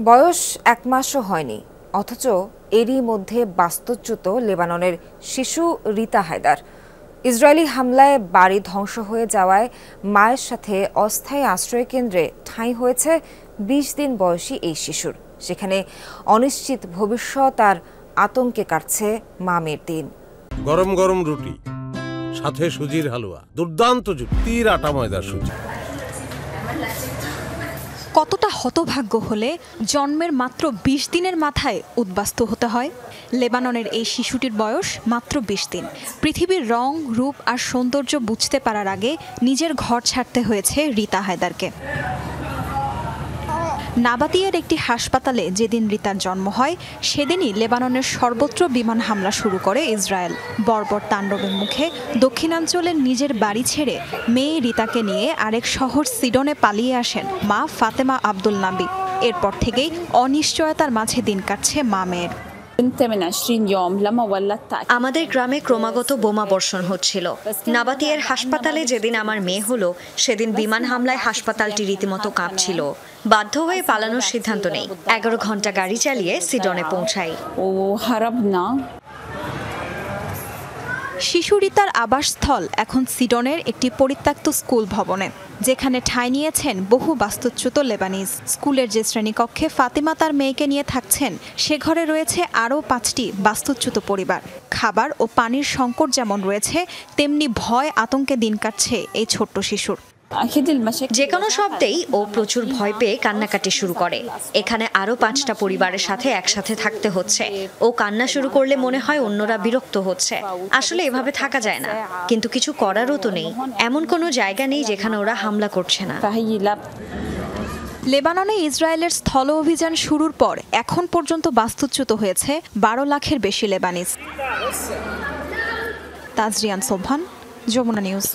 বয়স 1 মাসও হয়নি, অথচ এরই মধ্যে বাস্তুচ্যুত লেবাননের শিশু রিতা হায়দার। ইসরায়েলি হামলায় বাড়ি ধ্বংস হয়ে যাওয়ায় মায়ের সাথে অস্থায়ী আশ্রয়কেন্দ্রে ঠাঁই হয়েছে 20 দিন বয়সী এই শিশুর। সেখানে অনিশ্চিত ভবিষ্যৎ আর আতঙ্কে কাটছে মামের দিন। গরম গরম রুটি, সাথে সুজির হালুয়া, দুর্দান্ত যুক্তির আটা ময়দার সুজি। কতটা হতভাগ্য হলে জন্মের মাত্র 20 দিনের মাথায় উদ্বাস্তু হতে হয়। লেবাননের এই শিশুটির বয়স মাত্র 20 দিন। পৃথিবীর রং, রূপ আর সৌন্দর্য বুঝতে পারার আগে নিজের ঘর ছাড়তে হয়েছে রিতা হায়দারকে। নাবাতিয়ার একটি হাসপাতালে যেদিন রিতার জন্ম হয়, সেদিনই লেবাননের সর্বত্র বিমান হামলা শুরু করে ইসরায়েল। বর্বর তাণ্ডবের মুখে দক্ষিণাঞ্চলের নিজের বাড়ি ছেড়ে মেয়ে রিতাকে নিয়ে আরেক শহর সিডনে পালিয়ে আসেন মা ফাতেমা আব্দুল নাবি। এরপর থেকেই অনিশ্চয়তার মাঝে দিন কাটছে মা মেয়ের। আমাদের গ্রামে ক্রমাগত বোমা বর্ষণ হচ্ছিল। নাবাতিয়ার হাসপাতালে যেদিন আমার মেয়ে হলো, সেদিন বিমান হামলায় হাসপাতালটি রীতিমতো কাঁপছিল। বাধ্য হয়ে পালানোর সিদ্ধান্ত নেই। 11 ঘন্টা গাড়ি চালিয়ে সিডনে পৌঁছাই। শিশু রিতার আবাসস্থল এখন সিডনের একটি পরিত্যক্ত স্কুল ভবনে, যেখানে ঠাঁই নিয়েছেন বহু বাস্তুচ্যুত লেবানিজ। স্কুলের যে শ্রেণীকক্ষে ফাতিমা তার মেয়েকে নিয়ে থাকছেন, সে ঘরে রয়েছে আরও 5টি বাস্তুচ্যুত পরিবার। খাবার ও পানির সংকট যেমন রয়েছে, তেমনি ভয় আতঙ্কে দিন কাটছে এই ছোট্ট শিশুর। যে কোনো শব্দেই ও প্রচুর ভয় পেয়ে কান্নাকাটি শুরু করে। এখানে আরো 5টা পরিবারের সাথে একসাথে থাকতে হচ্ছে। ও কান্না শুরু করলে মনে হয় অন্যরা বিরক্ত হচ্ছে। আসলে এভাবে থাকা যায় না, কিন্তু কিছু করারও তো নেই। এমন কোনো জায়গা নেই যেখানে ওরা হামলা করছে না। লেবাননে ইসরায়েলের স্থল অভিযান শুরুর পর এখন পর্যন্ত বাস্তুচ্যুত হয়েছে 12 লাখের বেশি লেবানিজ। তাজরিয়ান সোবহান, যমুনা নিউজ।